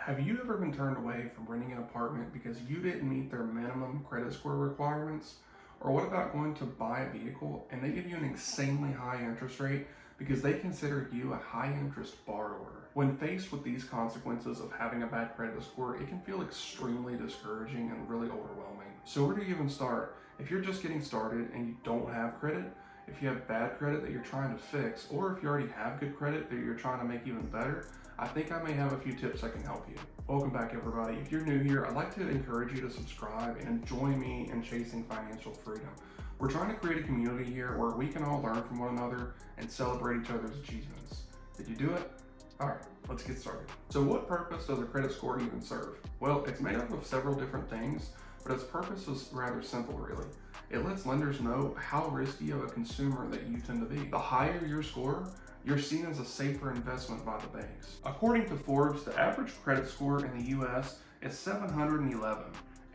Have you ever been turned away from renting an apartment because you didn't meet their minimum credit score requirements? Or what about going to buy a vehicle and they give you an insanely high interest rate because they consider you a high interest borrower? When faced with these consequences of having a bad credit score, it can feel extremely discouraging and really overwhelming. So where do you even start? If you're just getting started and you don't have credit, if you have bad credit that you're trying to fix, or if you already have good credit that you're trying to make even better, I think I may have a few tips that can help you. Welcome back, everybody. If you're new here, I'd like to encourage you to subscribe and join me in chasing financial freedom. We're trying to create a community here where we can all learn from one another and celebrate each other's achievements. Did you do it? All right, let's get started. So what purpose does a credit score even serve? Well, it's made up of several different things, but its purpose is rather simple, really. It lets lenders know how risky of a consumer that you tend to be. The higher your score, you're seen as a safer investment by the banks. According to Forbes, the average credit score in the US is 711,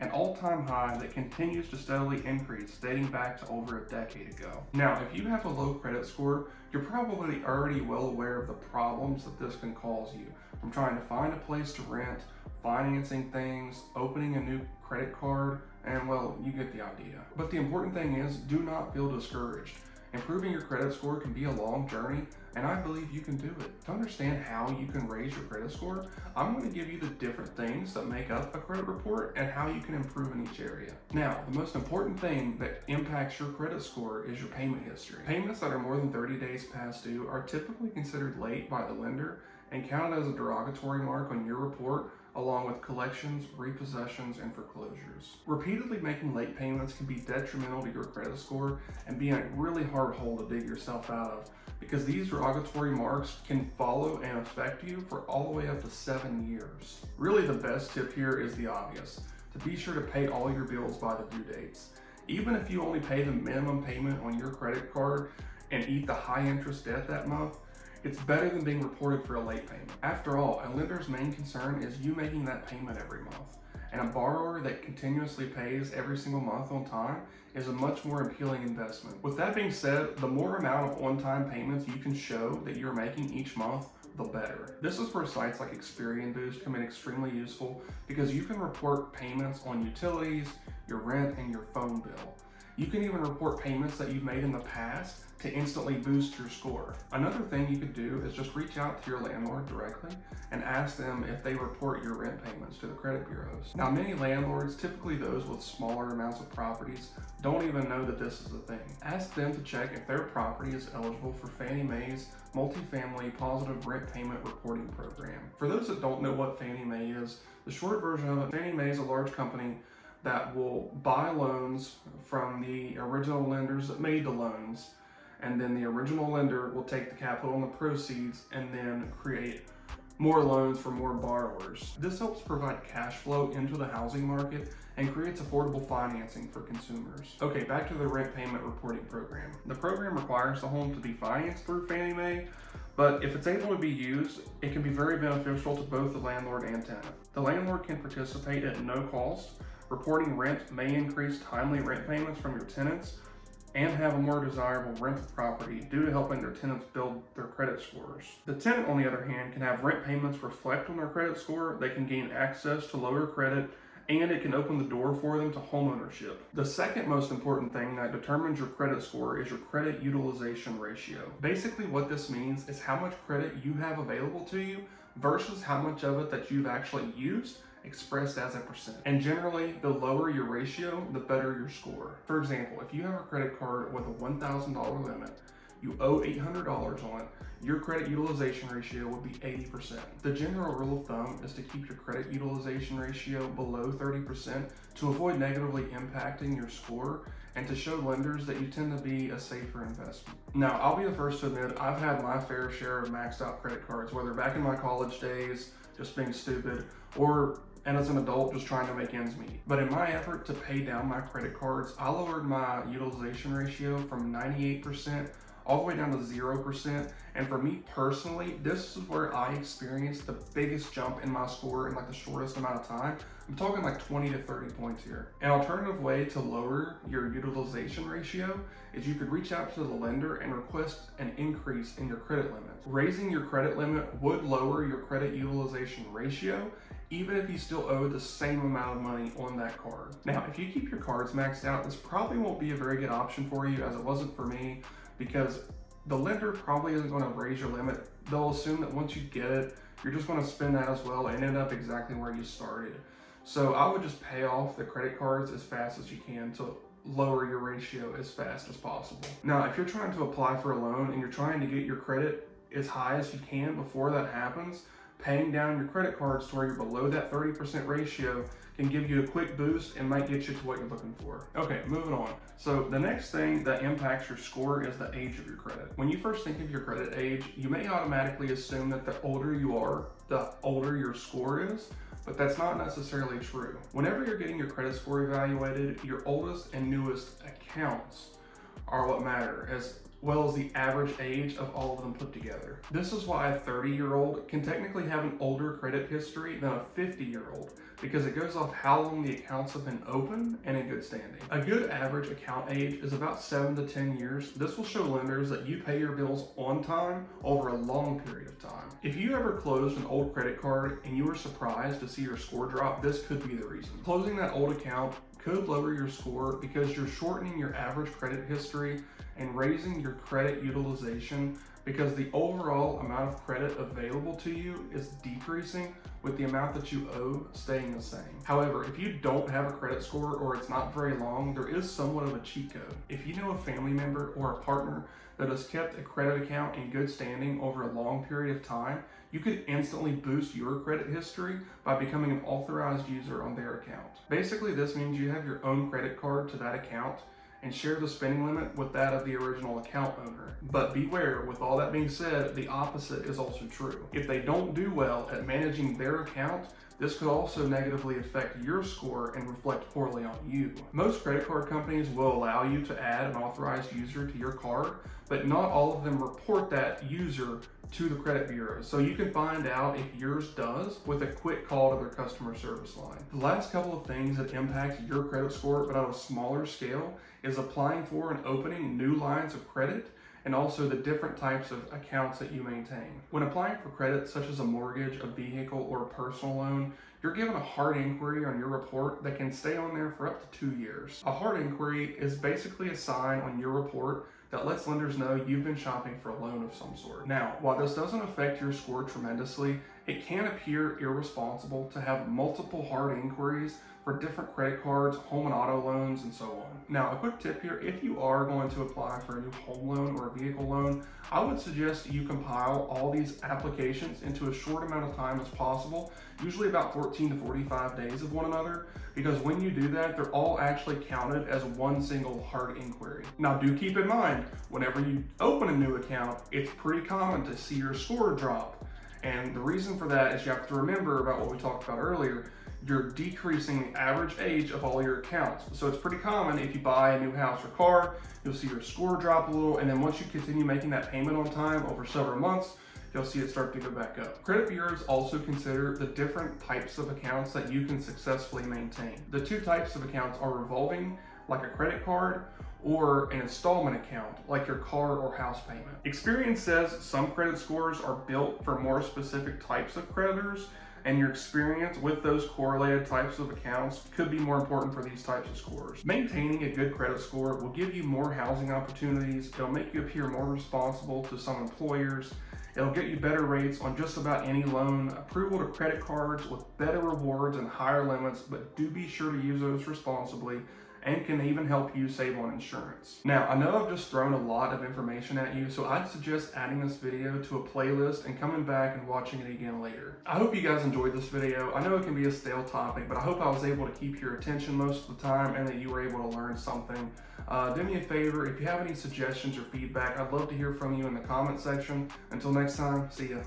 an all-time high that continues to steadily increase dating back to over a decade ago. Now, if you have a low credit score, you're probably already well aware of the problems that this can cause you, from trying to find a place to rent, financing things, opening a new credit card, and well, you get the idea. But the important thing is, do not feel discouraged. Improving your credit score can be a long journey, and I believe you can do it. To understand how you can raise your credit score, I'm going to give you the different things that make up a credit report and how you can improve in each area. Now, the most important thing that impacts your credit score is your payment history. Payments that are more than 30 days past due are typically considered late by the lender and counted as a derogatory mark on your report, along with collections, repossessions, and foreclosures. Repeatedly making late payments can be detrimental to your credit score and be a really hard hole to dig yourself out of, because these derogatory marks can follow and affect you for all the way up to 7 years. Really, the best tip here is the obvious: to be sure to pay all your bills by the due dates. Even if you only pay the minimum payment on your credit card and eat the high interest debt that month, it's better than being reported for a late payment. After all, a lender's main concern is you making that payment every month. And a borrower that continuously pays every single month on time is a much more appealing investment. With that being said, the more amount of on-time payments you can show that you're making each month, the better. This is where sites like Experian Boost come in extremely useful, because you can report payments on utilities, your rent, and your phone bill. You can even report payments that you've made in the past to instantly boost your score. Another thing you could do is just reach out to your landlord directly and ask them if they report your rent payments to the credit bureaus. Now, many landlords, typically those with smaller amounts of properties, don't even know that this is a thing. Ask them to check if their property is eligible for Fannie Mae's multifamily positive rent payment reporting program. For those that don't know what Fannie Mae is, the short version of it, Fannie Mae is a large company that will buy loans from the original lenders that made the loans, and then the original lender will take the capital and the proceeds and then create more loans for more borrowers. This helps provide cash flow into the housing market and creates affordable financing for consumers. Okay, back to the rent payment reporting program. The program requires the home to be financed through Fannie Mae, but if it's able to be used, it can be very beneficial to both the landlord and tenant. The landlord can participate at no cost. Reporting rent may increase timely rent payments from your tenants and have a more desirable rental property due to helping their tenants build their credit scores. The tenant, on the other hand, can have rent payments reflect on their credit score, they can gain access to lower credit, and it can open the door for them to homeownership. The second most important thing that determines your credit score is your credit utilization ratio. Basically, what this means is how much credit you have available to you versus how much of it that you've actually used, expressed as a percent. And generally, the lower your ratio, the better your score. For example, if you have a credit card with a $1,000 limit, you owe $800 on it, your credit utilization ratio would be 80%. The general rule of thumb is to keep your credit utilization ratio below 30% to avoid negatively impacting your score and to show lenders that you tend to be a safer investment. Now, I'll be the first to admit I've had my fair share of maxed out credit cards, whether back in my college days, just being stupid, or and as an adult just trying to make ends meet. But in my effort to pay down my credit cards, I lowered my utilization ratio from 98% all the way down to 0%. And for me personally, this is where I experienced the biggest jump in my score in like the shortest amount of time. I'm talking like 20 to 30 points here. An alternative way to lower your utilization ratio is you could reach out to the lender and request an increase in your credit limit. Raising your credit limit would lower your credit utilization ratio, even if you still owe the same amount of money on that card. Now, if you keep your cards maxed out, this probably won't be a very good option for you, as it wasn't for me, because the lender probably isn't going to raise your limit. They'll assume that once you get it, you're just going to spend that as well and end up exactly where you started. So I would just pay off the credit cards as fast as you can to lower your ratio as fast as possible. Now, if you're trying to apply for a loan and you're trying to get your credit as high as you can before that happens, paying down your credit cards to where you're below that 30% ratio can give you a quick boost and might get you to what you're looking for. Okay, moving on. So the next thing that impacts your score is the age of your credit. When you first think of your credit age, you may automatically assume that the older you are, the older your score is, but that's not necessarily true. Whenever you're getting your credit score evaluated, your oldest and newest accounts are what matter, as well as the average age of all of them put together. This is why a 30-year-old can technically have an older credit history than a 50-year-old, because it goes off how long the accounts have been open and in good standing. A good average account age is about 7 to 10 years. This will show lenders that you pay your bills on time over a long period of time. If you ever closed an old credit card and you were surprised to see your score drop, this could be the reason. Closing that old account could lower your score because you're shortening your average credit history and raising your credit utilization, because the overall amount of credit available to you is decreasing with the amount that you owe staying the same. However, if you don't have a credit score or it's not very long, there is somewhat of a cheat code. If you know a family member or a partner that has kept a credit account in good standing over a long period of time, you could instantly boost your credit history by becoming an authorized user on their account. Basically, this means you have your own credit card to that account and share the spending limit with that of the original account owner. But beware, with all that being said, the opposite is also true. If they don't do well at managing their account, this could also negatively affect your score and reflect poorly on you. Most credit card companies will allow you to add an authorized user to your card, but not all of them report that user to the credit bureau. So you can find out if yours does with a quick call to their customer service line. The last couple of things that impact your credit score, but on a smaller scale, is applying for and opening new lines of credit, and also the different types of accounts that you maintain. When applying for credit, such as a mortgage, a vehicle, or a personal loan, you're given a hard inquiry on your report that can stay on there for up to 2 years. A hard inquiry is basically a sign on your report that lets lenders know you've been shopping for a loan of some sort. Now, while this doesn't affect your score tremendously, it can appear irresponsible to have multiple hard inquiries for different credit cards, home and auto loans, and so on. Now, a quick tip here, if you are going to apply for a new home loan or a vehicle loan, I would suggest you compile all these applications into a short amount of time as possible, usually about 14 to 45 days of one another, because when you do that, they're all actually counted as one single hard inquiry. Now, do keep in mind, whenever you open a new account, it's pretty common to see your score drop. And the reason for that is you have to remember about what we talked about earlier. You're decreasing the average age of all your accounts. So it's pretty common if you buy a new house or car, you'll see your score drop a little, and then once you continue making that payment on time over several months, you'll see it start to go back up. Credit bureaus also consider the different types of accounts that you can successfully maintain. The two types of accounts are revolving, like a credit card, or an installment account, like your car or house payment. Experience says some credit scores are built for more specific types of creditors, and your experience with those correlated types of accounts could be more important for these types of scores. Maintaining a good credit score will give you more housing opportunities, it'll make you appear more responsible to some employers, it'll get you better rates on just about any loan, approval to credit cards with better rewards and higher limits, but do be sure to use those responsibly, and can even help you save on insurance. Now, I know I've just thrown a lot of information at you, so I'd suggest adding this video to a playlist and coming back and watching it again later. I hope you guys enjoyed this video. I know it can be a stale topic, but I hope I was able to keep your attention most of the time and that you were able to learn something. Do me a favor, if you have any suggestions or feedback, I'd love to hear from you in the comment section. Until next time, see ya.